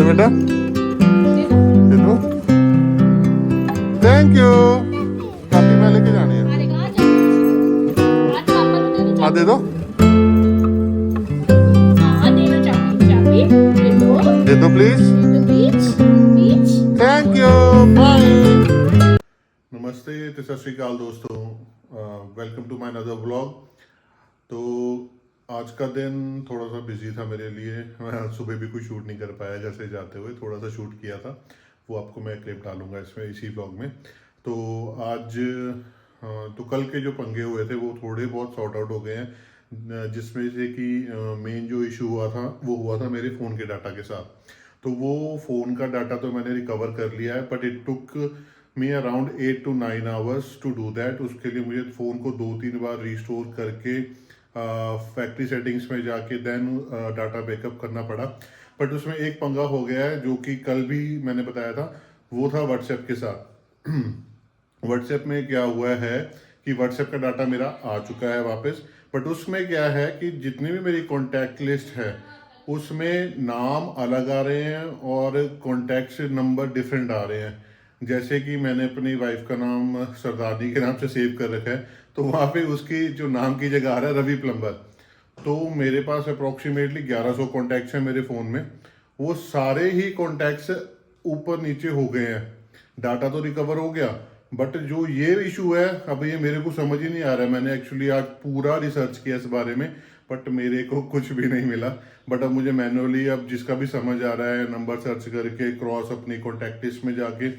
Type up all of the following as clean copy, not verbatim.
दे बेटा, दे दो। Thank you. काफी मैं लेके जानी है। हाँ दे दो, दे दो प्लीज। Thank you, bye. नमस्ते तो सत श्रीकाल दोस्तों, welcome to my another vlog. तो आज का दिन थोड़ा सा बिजी था मेरे लिए। मैं सुबह भी कुछ शूट नहीं कर पाया, घर से जाते हुए थोड़ा सा शूट किया था, वो आपको मैं क्लिप डालूंगा इसमें इसी ब्लॉग में। तो आज तो कल के जो पंगे हुए थे वो थोड़े बहुत सॉर्ट आउट हो गए हैं, जिसमें से कि मेन जो इशू हुआ था वो हुआ था मेरे फ़ोन के डाटा के साथ। तो वो फ़ोन का डाटा तो मैंने रिकवर कर लिया है, but it took me around 8 to 9 hours to do that. उसके लिए मुझे फ़ोन को 2-3 बार रिस्टोर करके फैक्ट्री सेटिंग्स में जाके देन डाटा बैकअप करना पड़ा। बट उसमें एक पंगा हो गया है जो कि कल भी मैंने बताया था, वो था व्हाट्सएप के साथ। व्हाट्सएप में क्या हुआ है कि व्हाट्सएप का डाटा मेरा आ चुका है वापस, बट उसमें क्या है कि जितनी भी मेरी कॉन्टैक्ट लिस्ट है उसमें नाम अलग आ रहे हैं और कॉन्टैक्ट नंबर डिफरेंट आ रहे हैं। जैसे कि मैंने अपनी वाइफ का नाम सरदारनी के नाम से सेव कर रखा है, तो वहाँ पे उसकी जो नाम की जगह आ रहा है रवि प्लम्बर। तो मेरे पास अप्रोक्सीमेटली 1100 कॉन्टैक्ट्स हैं मेरे फ़ोन में। वो सारे ही कॉन्टैक्ट्स ऊपर नीचे हो गए हैं। डाटा तो रिकवर हो गया, बट जो ये इशू है अब ये मेरे को समझ ही नहीं आ रहा है। मैंने एक्चुअली आज पूरा रिसर्च किया इस बारे में, बट मेरे को कुछ भी नहीं मिला। बट अब मुझे मैनुअली, अब जिसका भी समझ आ रहा है, नंबर सर्च करके क्रॉस अपनी कॉन्टैक्ट लिस्ट में जाके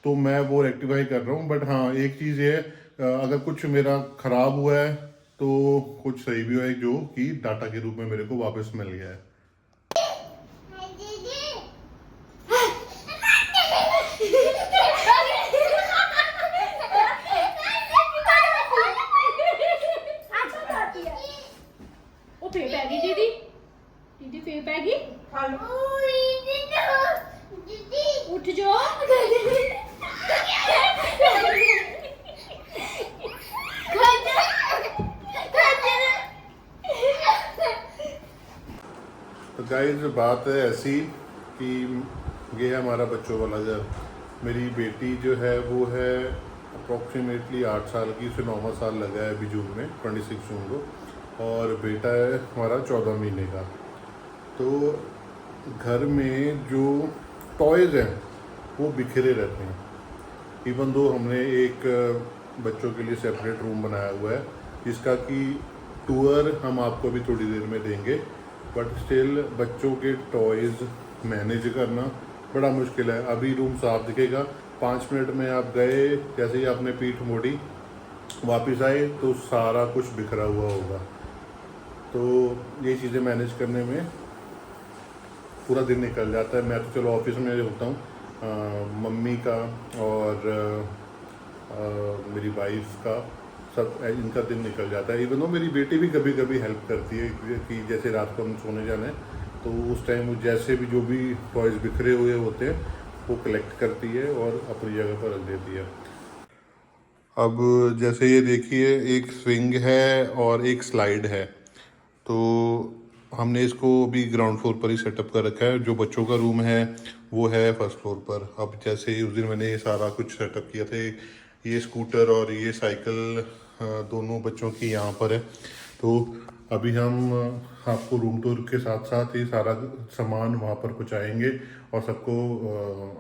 तो मैं वो रेक्टिफाई कर रहा हूँ। बट हाँ, एक चीज़ ये है, अगर कुछ मेरा ख़राब हुआ है तो कुछ सही भी हुआ है जो कि डाटा के रूप में मेरे को वापस मिल गया है। उठ जाओ। तो गाइस बात है ऐसी कि ये है हमारा बच्चों वाला घर। मेरी बेटी जो है वो है अप्रोक्सीमेटली 8 साल की, उसे 9वां साल लगा है अभी जून में, 26 जून को। और बेटा है हमारा 14 महीने का। तो घर में जो टॉयज़ हैं वो बिखरे रहते हैं। इवन दो हमने एक बच्चों के लिए सेपरेट रूम बनाया हुआ है, जिसका कि टूर हम आपको भी थोड़ी देर में देंगे, बट स्टिल बच्चों के टॉयज़ मैनेज करना बड़ा मुश्किल है। अभी रूम साफ दिखेगा, 5 मिनट में आप गए, जैसे ही आपने पीठ मोड़ी वापस आए तो सारा कुछ बिखरा हुआ होगा। तो ये चीज़ें मैनेज करने में पूरा दिन निकल जाता है। मैं तो चलो ऑफिस में होता हूँ, मम्मी का और मेरी वाइफ का, सब इनका दिन निकल जाता है। इवन दो मेरी बेटी भी कभी कभी हेल्प करती है कि जैसे रात को हम सोने जाना है तो उस टाइम जैसे भी जो भी टॉयज़ बिखरे हुए होते हैं वो कलेक्ट करती है और अपनी जगह पर रख देती है। अब जैसे ये देखिए, एक स्विंग है और एक स्लाइड है। तो हमने इसको अभी ग्राउंड फ्लोर पर ही सेटअप कर रखा है। जो बच्चों का रूम है वो है फर्स्ट फ्लोर पर। अब जैसे ही उस दिन मैंने ये सारा कुछ सेटअप किया था, ये स्कूटर और ये साइकिल दोनों बच्चों की यहाँ पर है। तो अभी हम आपको रूम टूर के साथ साथ ही सारा सामान वहाँ पर पहुँचाएंगे और सबको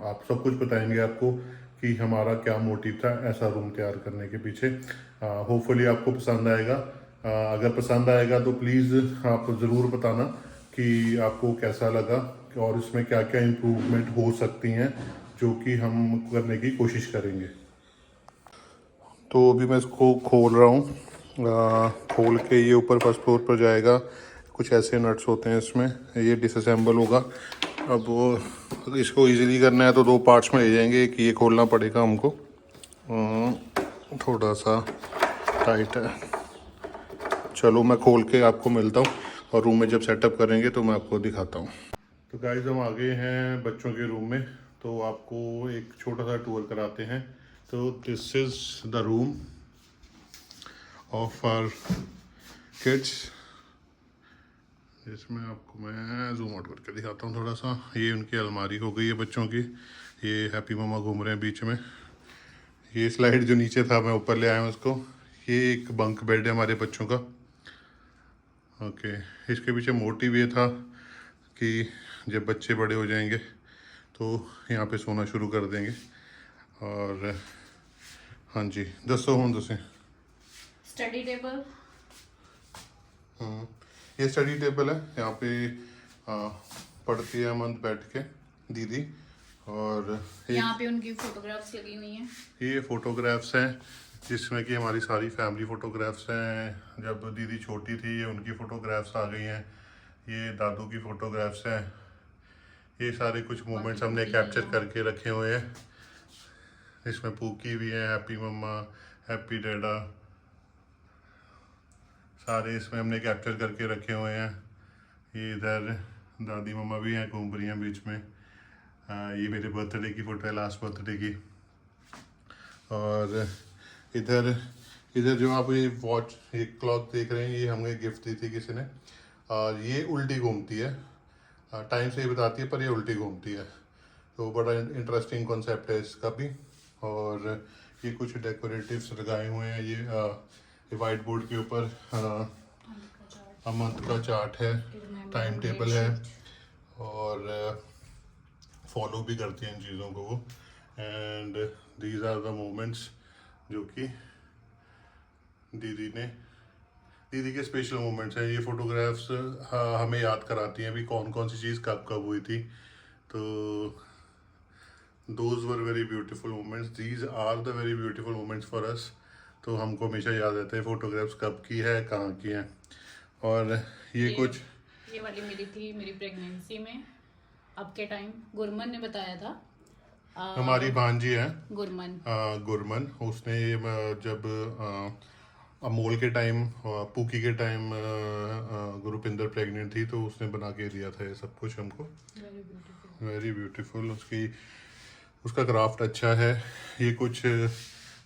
आप सब कुछ बताएंगे आपको कि हमारा क्या मोटिव था ऐसा रूम तैयार करने के पीछे। होपफुली आपको पसंद आएगा। अगर पसंद आएगा तो प्लीज़ आप ज़रूर बताना कि आपको कैसा लगा और इसमें क्या क्या इम्प्रूवमेंट हो सकती हैं, जो कि हम करने की कोशिश करेंगे। तो अभी मैं इसको खोल रहा हूँ। खोल के ये ऊपर फर्स्ट फ्लोर पर जाएगा। कुछ ऐसे नट्स होते हैं इसमें, ये डिसअसेंबल होगा। अब वो इसको इजीली करना है तो 2 पार्ट्स में ले जाएंगे। एक ये खोलना पड़ेगा हमको, थोड़ा सा टाइट है। चलो मैं खोल के आपको मिलता हूँ और रूम में जब सेटअप करेंगे तो मैं आपको दिखाता हूँ। तो गाइस हम आ गए हैं बच्चों के रूम में, तो आपको एक छोटा सा टूर कराते हैं। तो this is the room of our kids. इसमें आपको मैं जूम आउट करके दिखाता हूँ थोड़ा सा। ये उनकी अलमारी हो गई है बच्चों की। ये हैप्पी मम्मा घूम रहे हैं बीच में। ये स्लाइड जो नीचे था मैं ऊपर ले आया हूँ उसको। ये एक बंक बेड है हमारे बच्चों का। ओके, इसके पीछे मोटिव ये था कि जब बच्चे बड़े हो जाएंगे तो यहाँ पे सोना शुरू कर देंगे। और हाँ जी, दसो हूँ तुसें। Study table. ये स्टडी टेबल है, यहाँ पे पढ़ती है अमन बैठ के दीदी। और यहाँ पे उनकी फोटोग्राफ्स लगी हुई हैं। ये फोटोग्राफ्स हैं जिसमें कि हमारी सारी फैमिली फोटोग्राफ्स हैं। जब दीदी छोटी थी ये उनकी फ़ोटोग्राफ्स आ गई हैं। ये दादू की फ़ोटोग्राफ्स हैं। ये सारे कुछ मोमेंट्स हमने कैप्चर करके रखे हुए हैं। इसमें पूकी भी है, हैप्पी मम्मा, हैप्पी डैडा, सारे इसमें हमने कैप्चर करके रखे हुए हैं। ये इधर दादी मम्मा भी हैं, घूम रही हैं बीच में। ये मेरे बर्थडे की फ़ोटो है, लास्ट बर्थडे की। और इधर इधर जो आप ये वॉच, ये क्लॉक देख रहे हैं, ये हमें गिफ्ट दी थी किसी ने। और ये उल्टी घूमती है, टाइम से ही बताती है पर ये उल्टी घूमती है। तो बड़ा इंटरेस्टिंग कॉन्सेप्ट है इसका भी। और ये कुछ डेकोरेटिव्स लगाए हुए हैं। ये वाइट बोर्ड के ऊपर मंथ का चार्ट है, टाइम टेबल है और फॉलो भी करती हैं इन चीज़ों को वो। And these are the moments जो कि दीदी के स्पेशल मोमेंट्स हैं। ये फ़ोटोग्राफ्स हमें याद कराती हैं भी कौन कौन सी चीज़ कब कब हुई थी। तो those were very beautiful moments, these are the very beautiful moments for us. तो हमको हमेशा याद रहता है फ़ोटोग्राफ्स कब की है, कहाँ की हैं। और ये वाली मेरी थी मेरी प्रेगनेंसी में। अब के टाइम गुरमन ने बताया था। हमारी भांजी है गुरमन, उसने जब अमोल के टाइम, पूकी के टाइम गुरुपिंदर प्रेग्नेंट थी तो उसने बना के दिया था ये सब कुछ हमको। Very beautiful. उसका क्राफ्ट अच्छा है। ये कुछ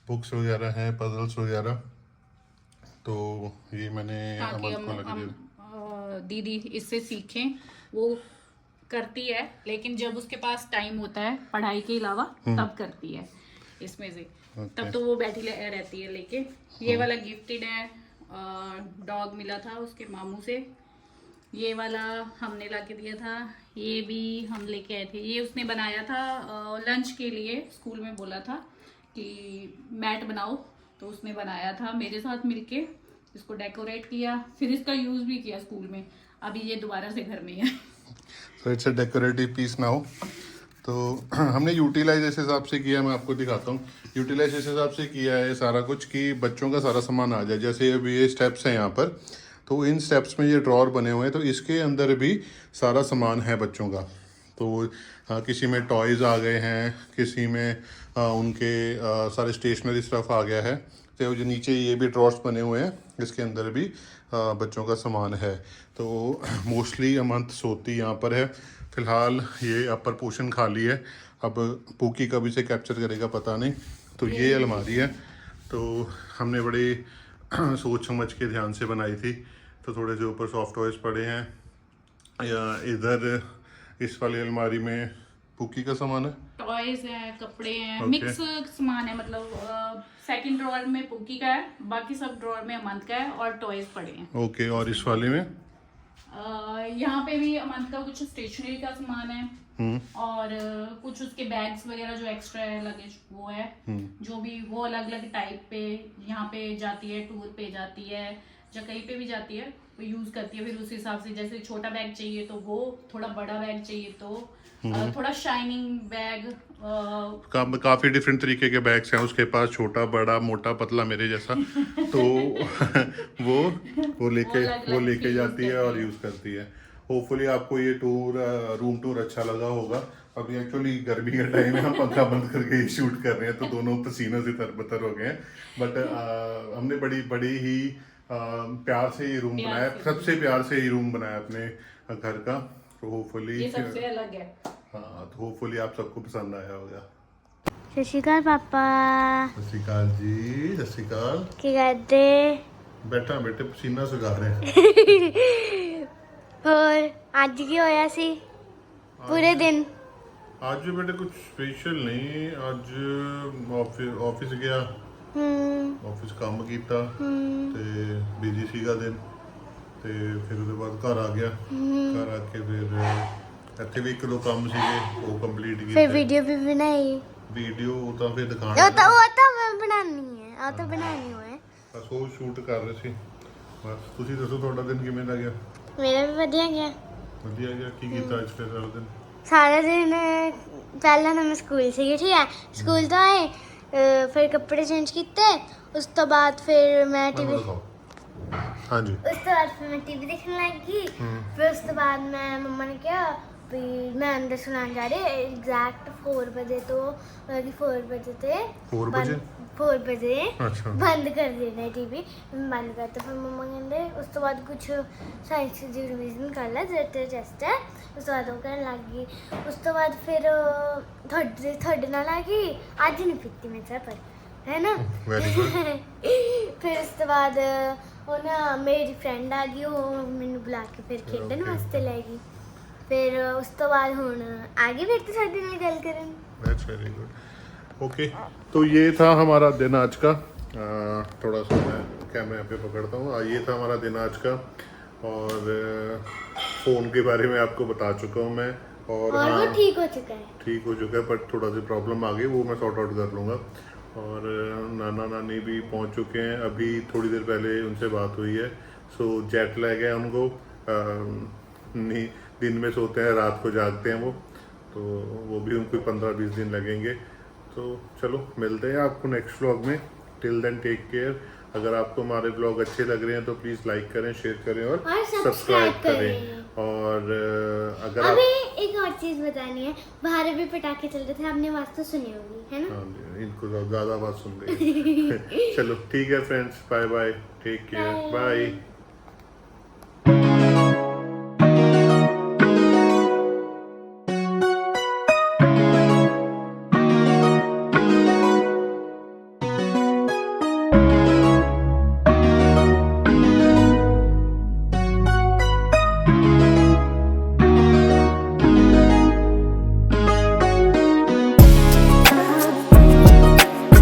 बुक्स वगैरह हैं, पजल्स वगैरह। तो ये मैंने अमन को लगा दिया। दीदी इससे सीखें। वो करती है लेकिन जब उसके पास टाइम होता है पढ़ाई के अलावा तब करती है इसमें से। तब तो वो बैठी रहती है लेके। ये वाला गिफ्टेड है, डॉग मिला था उसके मामू से। ये वाला हमने लाके दिया था। ये भी हम लेके आए थे। ये उसने बनाया था लंच के लिए। स्कूल में बोला था कि मैट बनाओ, तो उसने बनाया था मेरे साथ मिलके। इसको डेकोरेट किया, फिर इसका यूज भी किया स्कूल में। अभी ये दोबारा से घर में है। So it's a decorative piece now. तो हमने यूटिलाइज इस हिसाब से किया, मैं आपको दिखाता हूँ। यूटिलाइज इस हिसाब से किया है सारा कुछ कि बच्चों का सारा सामान आ जाए। जैसे अभी ये स्टेप्स हैं यहाँ पर, तो इन स्टेप्स में ये ड्रॉर बने हुए हैं, तो इसके अंदर भी सारा सामान है बच्चों का। तो किसी में टॉयज़ आ गए हैं, किसी में उनके सारे स्टेशनरी स्टफ़ आ गया है। तो जो नीचे ये भी ड्रॉर्स बने हुए हैं, इसके अंदर भी बच्चों का सामान है। तो मोस्टली अमंत सोती यहाँ पर है। फ़िलहाल ये अपर पोर्शन खाली है। अब पूकी कब इसे कैप्चर करेगा पता नहीं। तो ये अलमारी है, तो हमने बड़े सोच समझ के ध्यान से बनाई थी। तो थोड़े से ऊपर सॉफ्ट टॉयज पड़े हैं। या इधर इस वाली अलमारी में पूकी का सामान है, टॉयज है, कपड़े हैं, मिक्स सामान है। मतलब सेकंड ड्रॉअर में पूकी का है, बाकी सब ड्रॉअर में अमंत का है और टॉयज पड़े हैं। ओके। और इस वाले में यहाँ पे भी अमंत का कुछ स्टेशनरी का सामान है और कुछ उसके बैग्स वगैरह जो एक्स्ट्रा है, लगेज वो है। जो भी वो अलग अलग टाइप पे यहाँ पे जाती है, टूर पे जाती है, या कहीं पे भी जाती है वो यूज करती है। फिर उस हिसाब से जैसे छोटा बैग चाहिए तो वो, थोड़ा बड़ा बैग चाहिए तो थोड़ा शाइनिंग बैग। काफी डिफरेंट तरीके के बैग्स हैं उसके पास, छोटा, बड़ा, मोटा, पतला, मेरे जैसा। तो वो लेके जाती है और यूज करती है। होपफुली आपको ये रूम टूर अच्छा लगा होगा। अभी एक्चुअली गर्मी का टाइम है, हम पंखा बंद करके शूट कर रहे हैं तो दोनों पसीनों से तरबतर हो गए हैं। बट हमने बड़ी ही प्यार से ये रूम बनाया, सबसे प्यार से ये रूम बनाया अपने घर का। तो होपफुली ये सबसे अलग है। हाँ, तो होपफुली आप सबको पसंद आया होगा। सत श्री अकाल पापा। सत श्री अकाल जी, सत श्री अकाल। की करते? बैठा बेटे, पसीना सुखा रहे हैं। ਹੋਰ ਅੱਜ ਕੀ ਹੋਇਆ ਸੀ ਪੂਰੇ ਦਿਨ? ਅੱਜ ਬੇਟੇ ਕੁਝ ਸਪੈਸ਼ਲ ਨਹੀਂ, ਅੱਜ ਆਫਿਸ ਗਿਆ, ਆਫਿਸ ਕੰਮ ਕੀਤਾ ਤੇ ਬਿਜ਼ੀ ਸੀਗਾ ਦਿਨ, ਤੇ ਫਿਰ ਉਹਦੇ ਬਾਅਦ ਘਰ ਆ ਗਿਆ, ਘਰ ਆ ਕੇ ਫਿਰ ਇੱਥੇ ਵੀ ਇੱਕ ਦੋ ਕੰਮ ਸੀਗੇ ਉਹ ਕੰਪਲੀਟ ਫਿਰ ਕੀਤੇ। ਵੀਡੀਓ ਵੀ ਬਣਾਈ? ਵੀਡੀਓ ਉਹ ਤਾਂ ਫਿਰ ਦਿਖਾਣਾ ਉਹ ਤਾਂ ਮੈਂ ਬਣਾਉਣੀ ਹੈ, ਉਹ ਤਾਂ ਬਣਾਉਣੀ ਹੋਏ। ਬਸ ਉਹ ਸ਼ੂਟ ਕਰ ਰਹੇ ਸੀ। ਬਸ ਤੁਸੀਂ ਦੱਸੋ ਤੁਹਾਡਾ ਦਿਨ ਕਿਵੇਂ ਦਾ ਗਿਆ? ਮੇਰਾ ਵੀ ਵਧੀਆ ਗਿਆ। ਵਧੀਆ ਗਿਆ। ਕੀ ਕੀਤਾ ਅੱਜ ਫਿਰ ਸਾਰਾ ਦਿਨ? ਸਾਰਾ ਦਿਨ ਪਹਿਲਾਂ ਤਾਂ ਮੈਂ ਸਕੂਲ ਸੀਗੀ, ਠੀਕ ਹੈ, ਸਕੂਲ ਤੋਂ ਆਏ, ਫਿਰ ਕੱਪੜੇ ਚੇਂਜ ਕੀਤੇ, ਉਸ ਤੋਂ ਬਾਅਦ ਫਿਰ ਮੈਂ ਟੀਵੀ ਹਾਂਜੀ ਟੀਵੀ ਦੇਖਣ ਲੱਗ ਗਈ। ਫਿਰ ਉਸ ਤੋਂ ਬਾਅਦ ਮੈਂ ਮੰਮਾ ਨੇ ਕਿਹਾ ਵੀ ਮੈਂ ਅੰਦਰ ਸੁਣਾਉਣ ਜਾ ਰਹੀ ਐਗਜ਼ੈਕਟ 4 ਵਜੇ ਤੋਂ 4 ਵਜੇ ਤੇ 4 ਵਜੇ 4 ਵਜੇ ਅੱਛਾ ਬੰਦ ਕਰ ਦੇਣਾ ਟੀਵੀ। ਬੰਦ ਕਰਤਾ। ਫਿਰ ਮੰਮਾ ਕਹਿੰਦੇ ਉਸ ਤੋਂ ਬਾਅਦ ਕੁਝ ਸਾਇੰਸ ਦੀ ਰਿਵੀਜ਼ਨ ਕਰ ਲੈ, ਜਿਹੜਾ ਟੈਸਟ ਹੈ। ਉਸ ਤੋਂ ਬਾਅਦ ਉਹ ਕਰਨ ਲੱਗ ਗਈ। ਉਸ ਤੋਂ ਬਾਅਦ ਫਿਰ ਤੁਹਾਡੇ ਨਾਲ ਆ ਗਈ। ਅੱਜ ਨਹੀਂ ਪੀਤੀ ਮੈਂ ਚਾਹ, ਪਰ ਹੈ ਨਾ। Very good. ਫਿਰ ਉਸ ਤੋਂ ਬਾਅਦ ਉਹ ਨਾ ਮੇਰੀ ਫਰੈਂਡ ਆ ਗਈ, ਉਹ ਮੈਨੂੰ ਬੁਲਾ ਕੇ ਫਿਰ ਖੇਡਣ ਵਾਸਤੇ ਲੈ ਗਈ। फिर उस तो बाद हुन आगे फिर तो साडे नाल गल करन। That's very good. ओके, तो ये था हमारा दिन आज का। थोड़ा सा मैं कैमरा यहाँ पे पकड़ता हूँ। ये था हमारा दिन आज का, और फ़ोन के बारे में आपको बता चुका हूँ मैं, और वो ठीक हो चुका है। ठीक हो चुका है, बट थोड़ा सी प्रॉब्लम आ गई, वो मैं सॉर्ट आउट कर लूँगा। और नाना नानी भी पहुँच चुके हैं, अभी थोड़ी देर पहले उनसे बात हुई है। सो जेट लैग है उनको, नहीं दिन में सोते हैं, रात को जागते हैं वो, तो वो भी उनको 15-20 दिन लगेंगे। तो चलो मिलते हैं आपको नेक्स्ट व्लॉग में। Till then take care. अगर आपको हमारे व्लॉग अच्छे लग रहे हैं तो प्लीज़ लाइक करें, शेयर करें और सब्सक्राइब करें। और अगर अभी एक और चीज़ बतानी है, बाहर अभी पटाखे चल रहे थे, आपने आवाज़ तो सुनी होगी, है ना? हाँ जी, इनको ज़्यादा आवाज़ सुन रही है। चलो ठीक है friends, bye bye, take care, bye.